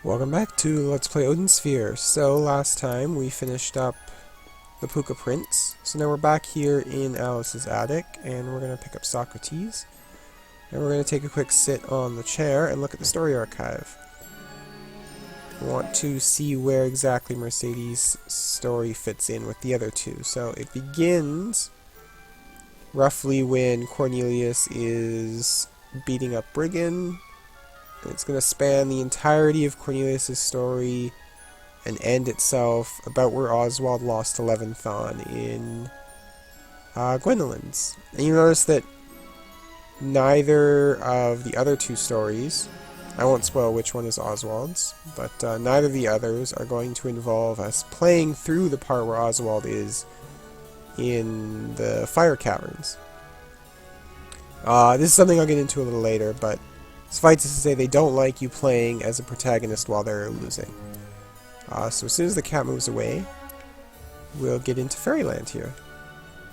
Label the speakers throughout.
Speaker 1: Welcome back to Let's Play Odin Sphere. So last time we finished up the Puka Prince. So now we're back here in Alice's attic and we're going to pick up Socrates. And we're going to take a quick sit on the chair and look at the story archive. I want to see where exactly Mercedes' story fits in with the other two. So it begins roughly when Cornelius is beating up Brigand. It's going to span the entirety of Cornelius' story and end itself about where Oswald lost to Leventhal in Gwendolyn's. And you notice that neither of the other two stories, I won't spoil which one is Oswald's, but neither of the others are going to involve us playing through the part where Oswald is in the fire caverns. This is something I'll get into a little later, but suffice it to say, they don't like you playing as a protagonist while they're losing. So as soon as the cat moves away, we'll get into Fairyland here.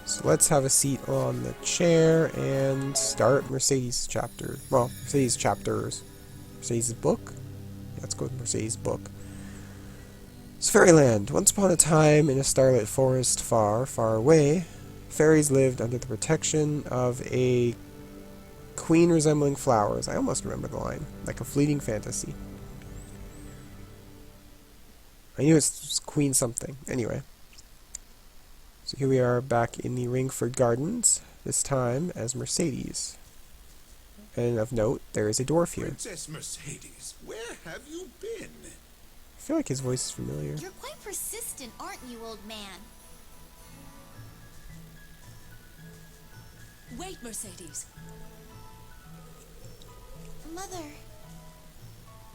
Speaker 1: So let's have a seat on the chair and start Mercedes' chapter. Well, Mercedes' chapters. Mercedes' book? Yeah, let's go with Mercedes' book. It's Fairyland. Once upon a time, in a starlit forest far, far away, fairies lived under the protection of a queen resembling flowers. I almost remember the line. Like a fleeting fantasy. I knew it's queen something. Anyway. So here we are back in the Ringford Gardens, this time as Mercedes. And of note, there is a dwarf here.
Speaker 2: Princess Mercedes, where have you been?
Speaker 1: I feel like his voice is familiar.
Speaker 3: You're quite persistent, aren't you, old man?
Speaker 4: Wait, Mercedes.
Speaker 3: Mother.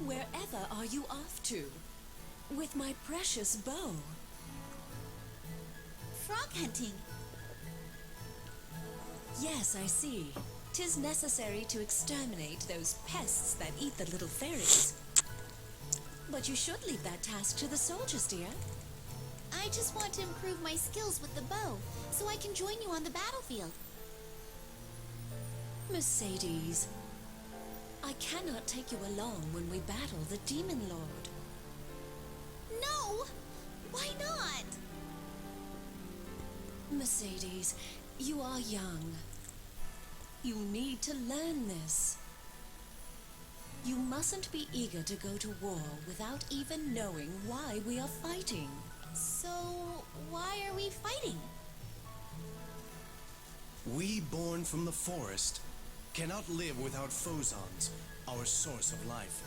Speaker 4: Wherever are you off to? With my precious bow.
Speaker 3: Frog hunting.
Speaker 4: Yes, I see. 'Tis necessary to exterminate those pests that eat the little fairies. But you should leave that task to the soldiers, dear.
Speaker 3: I just want to improve my skills with the bow, so I can join you on the battlefield.
Speaker 4: Mercedes, I cannot take you along when we battle the Demon Lord.
Speaker 3: No! Why not?
Speaker 4: Mercedes, you are young. You need to learn this. You mustn't be eager to go to war without even knowing why we are fighting.
Speaker 3: So, why are we fighting?
Speaker 5: We, born from the forest, cannot live without phosons, our source of life.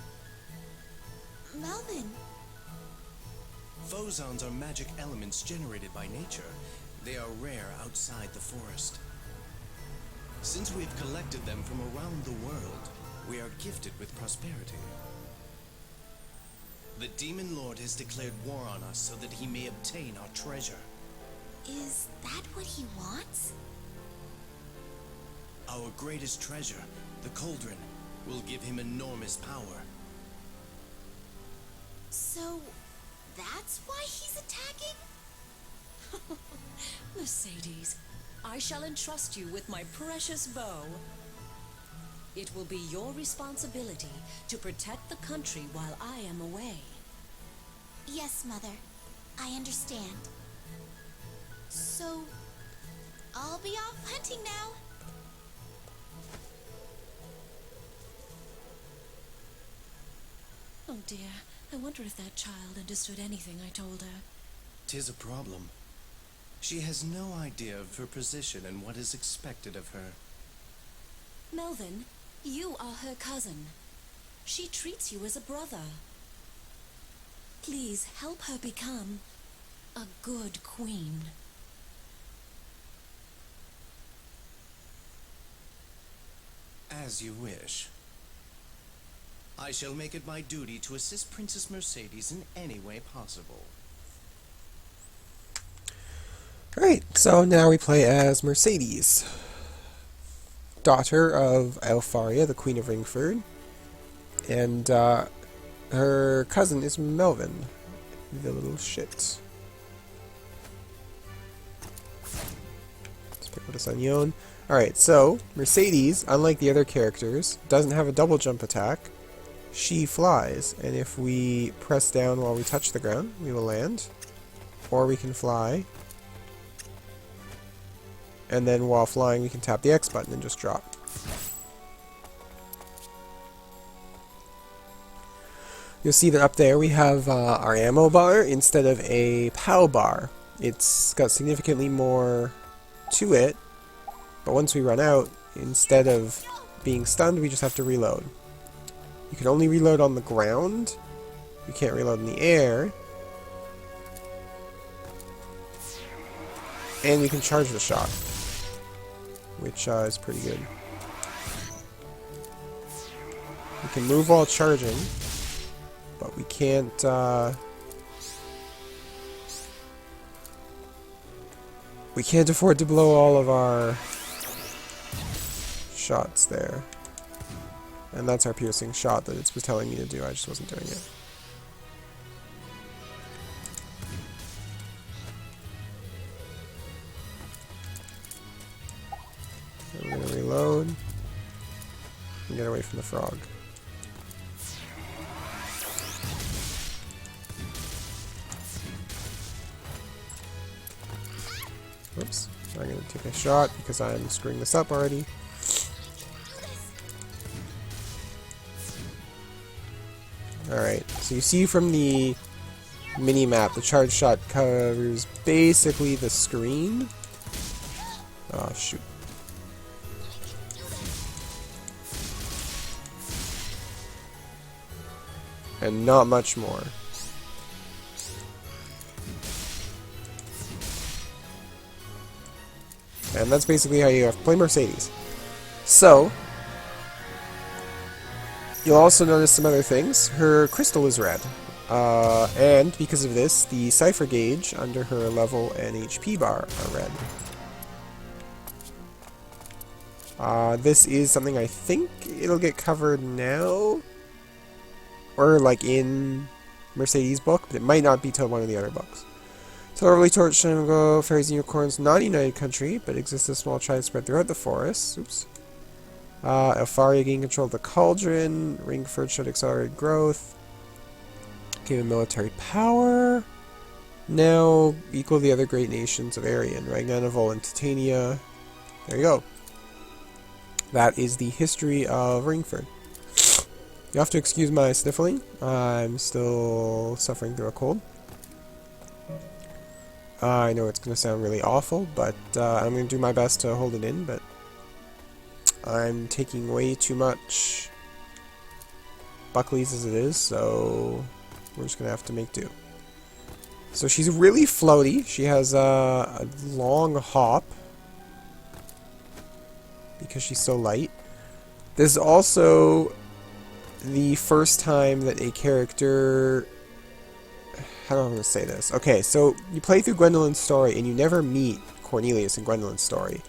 Speaker 3: Melvin.
Speaker 5: Phosons are magic elements generated by nature. They are rare outside the forest. Since we've collected them from around the world, we are gifted with prosperity. The Demon Lord has declared war on us so that he may obtain our treasure.
Speaker 3: Is that what he wants?
Speaker 5: Our greatest treasure, the cauldron, will give him enormous power.
Speaker 3: So, that's why he's attacking?
Speaker 4: Mercedes, I shall entrust you with my precious bow. It will be your responsibility to protect the country while I am away.
Speaker 3: Yes, Mother. I understand. So, I'll be off hunting now.
Speaker 4: Oh dear, I wonder if that child understood anything I told her.
Speaker 5: 'Tis a problem. She has no idea of her position and what is expected of her.
Speaker 4: Melvin, you are her cousin. She treats you as a brother. Please help her become a good queen.
Speaker 5: As you wish. I shall make it my duty to assist Princess Mercedes in any way possible.
Speaker 1: Alright, so now we play as Mercedes, daughter of Alfaria, the Queen of Ringford, and her cousin is Melvin, the little shit. Let's pick up this onion. Alright, so Mercedes, unlike the other characters, doesn't have a double jump attack, she flies. And if we press down while we touch the ground, we will land. Or we can fly. And then while flying, we can tap the X button and just drop. You'll see that up there we have our ammo bar instead of a POW bar. It's got significantly more to it, but once we run out, instead of being stunned, we just have to reload. You can only reload on the ground. You can't reload in the air. And we can charge the shot, which is pretty good. We can move while charging, but we can't afford to blow all of our shots there. And that's our piercing shot that it was telling me to do. I just wasn't doing it. So we're gonna reload and get away from the frog. Oops. I'm going to take a shot because I'm screwing this up already. Alright, so you see from the mini-map, the charge shot covers basically the screen. Oh, shoot. And not much more. And that's basically how you have to play Mercedes. So, you'll also notice some other things. Her crystal is red. And because of this, the cipher gauge under her level and HP bar are red. This is something I think it'll get covered now. Or like in Mercedes' book, but it might not be till one of the other books. So early torch time ago, fairies and unicorns, not a united country, but exists a small tribe spread throughout the forest. Oops. Elfaria gained control of the cauldron. Ringford showed accelerated growth. Gained military power. Now equal the other great nations of Arian, Ragnanavol and Titania. There you go. That is the history of Ringford. You have to excuse my sniffling. I'm still suffering through a cold. I know it's going to sound really awful, but I'm going to do my best to hold it in, but I'm taking way too much Buckley's as it is, so we're just going to have to make do. So she's really floaty. She has a long hop because she's so light. This is also the first time that a character... How do I want to say this? Okay, so you play through Gwendolyn's story and you never meet Cornelius in Gwendolyn's story.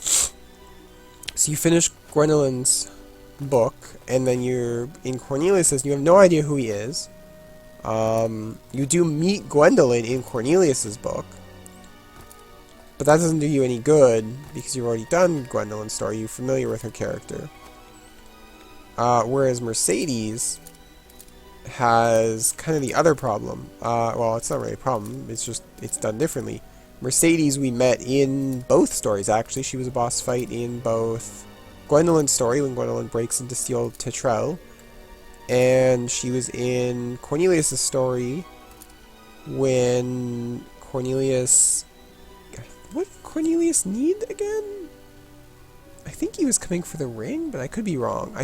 Speaker 1: So you finish Gwendolyn's book and then you're in Cornelius's and you have no idea who he is. You do meet Gwendolyn in Cornelius's book, but that doesn't do you any good because you've already done Gwendolyn's story. You're familiar with her character. Whereas Mercedes has kind of the other problem. Well, it's not really a problem. It's just, it's done differently. Mercedes we met in both stories, actually. She was a boss fight in both Gwendolyn's story, when Gwendolyn breaks into steal Tetrel, and she was in Cornelius' story when Cornelius... What did Cornelius need again? I think he was coming for the ring, but I could be wrong.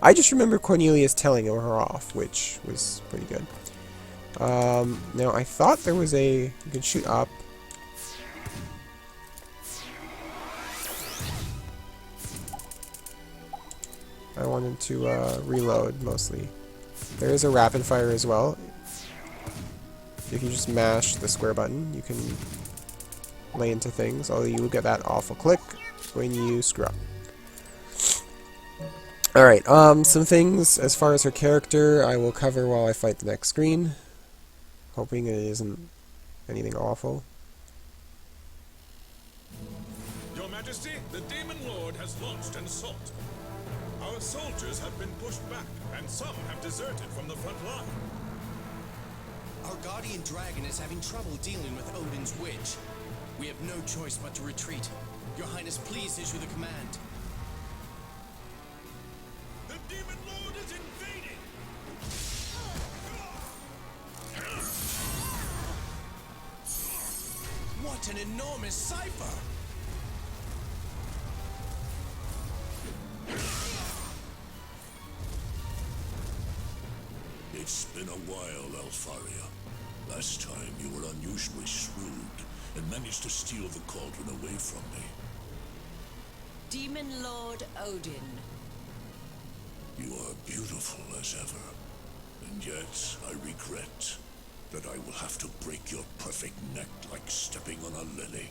Speaker 1: I just remember Cornelius telling her off, which was pretty good. Now, I thought there was a... You could shoot up. I wanted to reload, mostly. There is a rapid fire as well. If you just mash the square button, you can lay into things, although you will get that awful click when you screw up. Alright, some things as far as her character I will cover while I fight the next screen, hoping it isn't anything awful.
Speaker 2: Your Majesty, the Demon Lord has launched an assault. Our soldiers have been pushed back, and some have deserted from the front line.
Speaker 5: Our guardian dragon is having trouble dealing with Odin's witch. We have no choice but to retreat. Your Highness, please issue the command.
Speaker 2: The Demon Lord is invading!
Speaker 5: What an enormous cipher!
Speaker 2: It's been a while, Alfaria. Last time you were unusually shrewd and managed to steal the cauldron away from me.
Speaker 4: Demon Lord Odin.
Speaker 2: You are beautiful as ever, and yet I regret that I will have to break your perfect neck like stepping on a lily.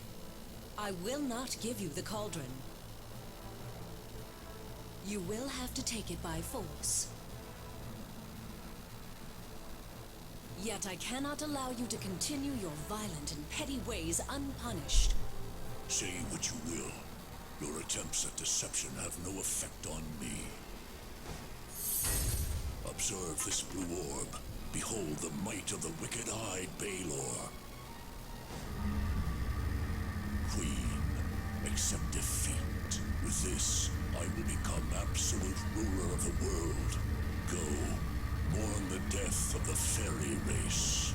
Speaker 4: I will not give you the cauldron. You will have to take it by force. Yet I cannot allow you to continue your violent and petty ways unpunished.
Speaker 2: Say what you will. Your attempts at deception have no effect on me. Observe this blue orb. Behold the might of the wicked-eyed Baelor. Queen, accept defeat. With this, I will become absolute ruler of the world. Go, mourn the death of the fairy race.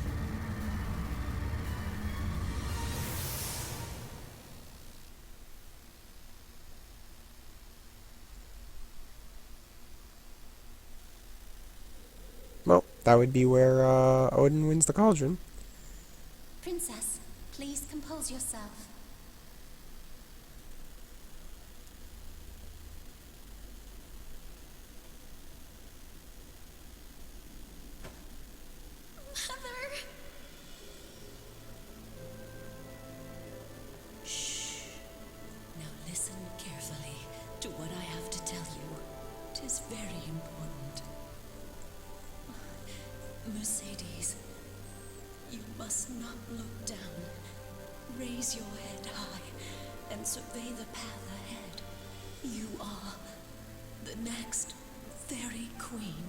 Speaker 1: Well, that would be where Odin wins the cauldron.
Speaker 3: Princess, please compose yourself. Mother!
Speaker 4: Now listen carefully to what I have to tell you. 'Tis very important. Mercedes, you must not look down. Raise your head high and survey the path ahead. You are the next fairy queen.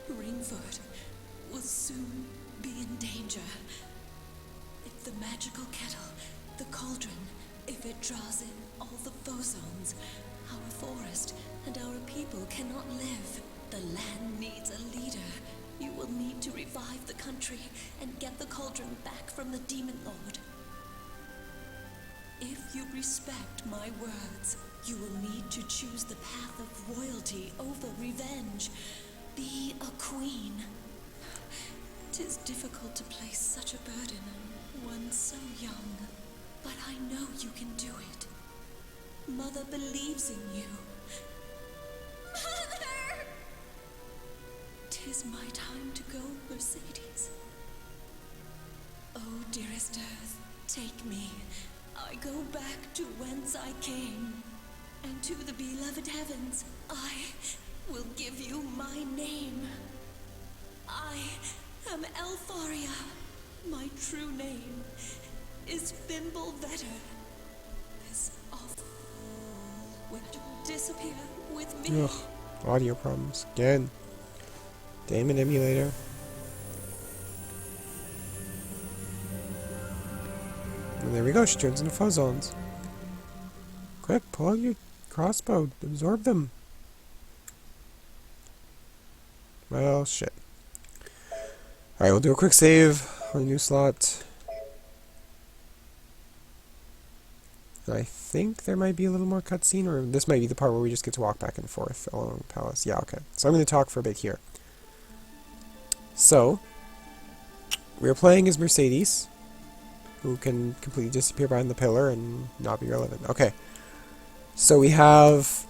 Speaker 4: Ringford will soon be in danger. If the magical kettle, the cauldron, if it draws in all the phozons, our forest and our people cannot live. The land needs a leader. You will need to revive the country and get the cauldron back from the Demon Lord. If you respect my words, you will need to choose the path of royalty over revenge. Be a queen. 'Tis difficult to place such a burden on one so young, but I know you can do it. Mother believes in you.
Speaker 3: Mother!
Speaker 4: 'Tis my time to go, Mercedes. Oh, dearest Earth, take me. I go back to whence I came, and to the beloved heavens. I will give you my name. I am Alfaria. My true name is Fimbulvetter. This awful will disappear with me.
Speaker 1: Ugh, audio problems again. Damn emulator. And there we go, she turns into phozons. Quick, pull out your crossbow, absorb them. Well, shit. Alright, we'll do a quick save on a new slot. I think there might be a little more cutscene, or this might be the part where we just get to walk back and forth along the palace. Yeah, okay. So I'm going to talk for a bit here. So, we're playing as Mercedes, who can completely disappear behind the pillar and not be relevant. Okay. So we have...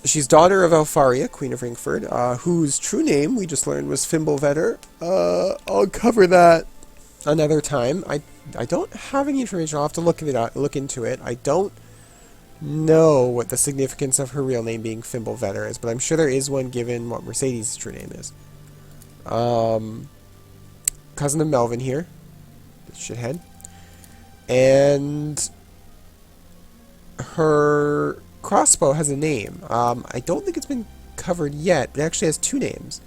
Speaker 1: She's daughter of Alfaria, Queen of Ringford, whose true name we just learned was Fimbulvetter. I'll cover that another time. I don't have any information. I'll have to look into it. I don't know what the significance of her real name being Fimbulvetter is, but I'm sure there is one given what Mercedes' true name is. Cousin of Melvin here. Shithead. And her crossbow has a name. I don't think it's been covered yet, but it actually has two names.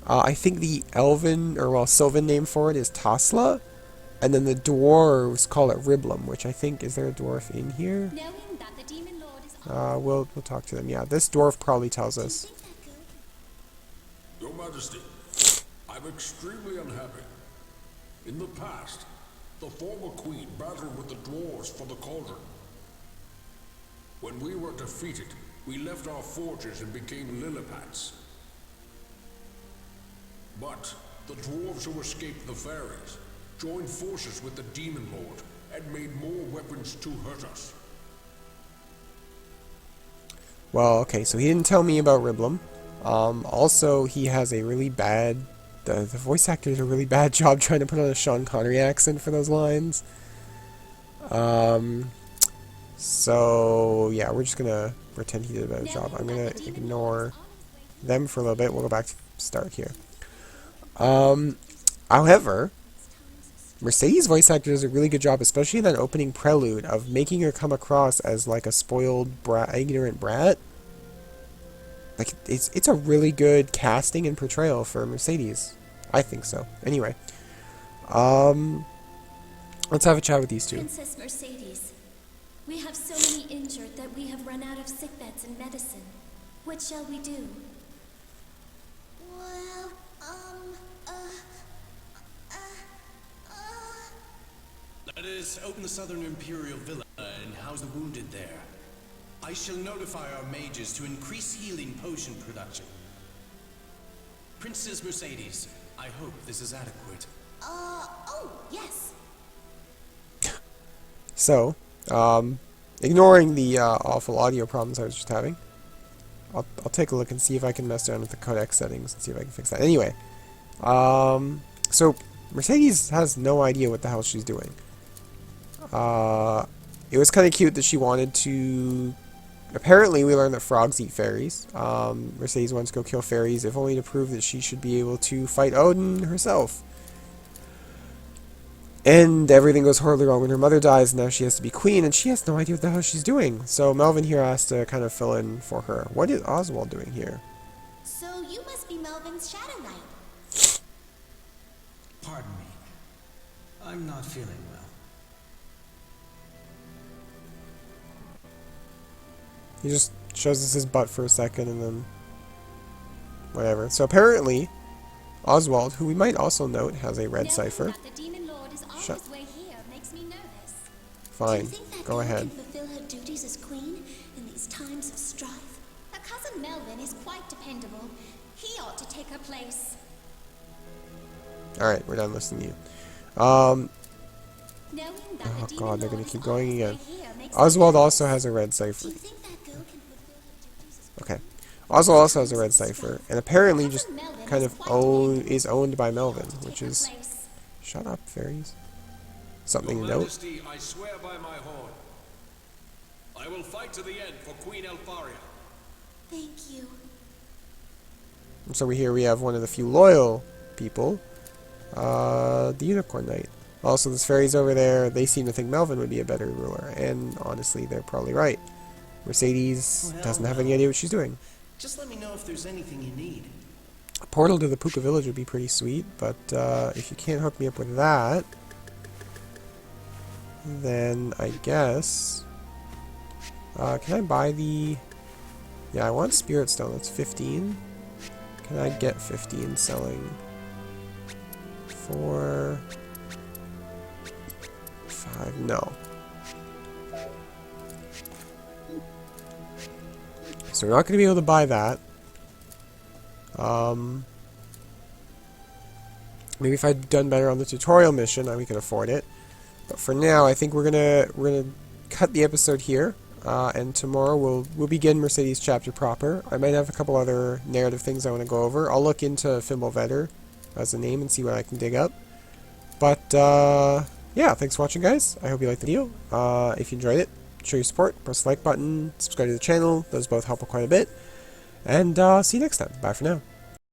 Speaker 1: I think the elven, or well, sylvan name for it is Tasla, and then the dwarves call it Riblum, which I think, is there a dwarf in here?
Speaker 3: Knowing that the demon lord is
Speaker 1: We'll talk to them. Yeah, this dwarf probably tells us.
Speaker 2: Your Majesty, I'm extremely unhappy. In the past, the former queen battled with the dwarves for the cauldron. When we were defeated, we left our forges and became Lillipats. But the dwarves who escaped the fairies joined forces with the demon lord and made more weapons to hurt us.
Speaker 1: Well, okay, so he didn't tell me about Riblum. Also, he has a really bad... The voice actor did a really bad job trying to put on a Sean Connery accent for those lines. So, yeah, we're just gonna pretend he did a better job. I'm gonna ignore them for a little bit. We'll go back to start here. However, Mercedes' voice actor does a really good job, especially in that opening prelude, of making her come across as like a spoiled, ignorant brat. Like, it's a really good casting and portrayal for Mercedes. I think so. Anyway, let's have a chat with these two.
Speaker 6: Princess Mercedes, we have so many injured that we have run out of sickbeds and medicine. What shall we do?
Speaker 3: Well,
Speaker 5: Let us open the southern Imperial Villa and house the wounded there. I shall notify our mages to increase healing potion production. Princess Mercedes, I hope this is adequate.
Speaker 3: oh, yes.
Speaker 1: So, ignoring the awful audio problems I was just having, I'll take a look and see if I can mess around with the codec settings and see if I can fix that. Anyway, so Mercedes has no idea what the hell she's doing. It was kind of cute that she wanted to... Apparently, we learned that frogs eat fairies. Mercedes wants to go kill fairies, if only to prove that she should be able to fight Odin herself. And everything goes horribly wrong when her mother dies, and now she has to be queen, and she has no idea what the hell she's doing. So Melvin here has to kind of fill in for her. What is Oswald doing here?
Speaker 3: So you must be Melvin's Shadow Knight.
Speaker 7: Pardon me. I'm not feeling well.
Speaker 1: He just shows us his butt for a second, and then... whatever. So apparently, Oswald, who we might also note, has a red cipher.
Speaker 3: Knowing that the demon lord is on
Speaker 1: Shut-
Speaker 3: his way here makes me nervous.
Speaker 1: Fine,
Speaker 6: Do you think that
Speaker 1: go
Speaker 6: girl
Speaker 1: ahead.
Speaker 6: can fulfill her duties as queen in these times of strife?
Speaker 3: Her cousin Melvin is quite dependable. He ought to take her place.
Speaker 1: Alright, we're done listening to you.
Speaker 3: Knowing that
Speaker 1: Oh
Speaker 3: the
Speaker 1: god,
Speaker 3: demon
Speaker 1: they're gonna
Speaker 3: lord is
Speaker 1: keep
Speaker 3: on
Speaker 1: going
Speaker 3: his way
Speaker 1: again.
Speaker 3: here makes me
Speaker 1: Oswald
Speaker 3: nervous.
Speaker 1: also has a red
Speaker 6: Do
Speaker 1: cipher.
Speaker 6: you think that girl can fulfill her duties as
Speaker 1: Okay. Oswald also has a red cipher, and apparently just kind of is owned by Melvin, which is...
Speaker 3: Place.
Speaker 1: Shut up, fairies. Something to
Speaker 8: Your
Speaker 1: note.
Speaker 8: Majesty, I swear by my horn. I will fight to the end for Queen Elfaria.
Speaker 6: Thank you.
Speaker 1: So we have one of the few loyal people, the Unicorn Knight. Also, this fairies over there, they seem to think Melvin would be a better ruler, and honestly, they're probably right. Mercedes doesn't have any idea what she's doing.
Speaker 5: Just let me know if there's anything you need.
Speaker 1: A portal to the Puka village would be pretty sweet, but if you can't hook me up with that, then I guess... can I buy the... Yeah, I want Spirit Stone, that's 15. Can I get 15 selling for 5? No. So we're not going to be able to buy that. Maybe if I'd done better on the tutorial mission, we could afford it. But for now, I think we're gonna cut the episode here. And tomorrow we'll begin Mercedes chapter proper. I might have a couple other narrative things I want to go over. I'll look into Fimbulvetter as a name and see what I can dig up. But yeah, thanks for watching, guys. I hope you liked the video. If you enjoyed it, show your support, press the like button, subscribe to the channel. Those both help quite a bit. And see you next time. Bye for now.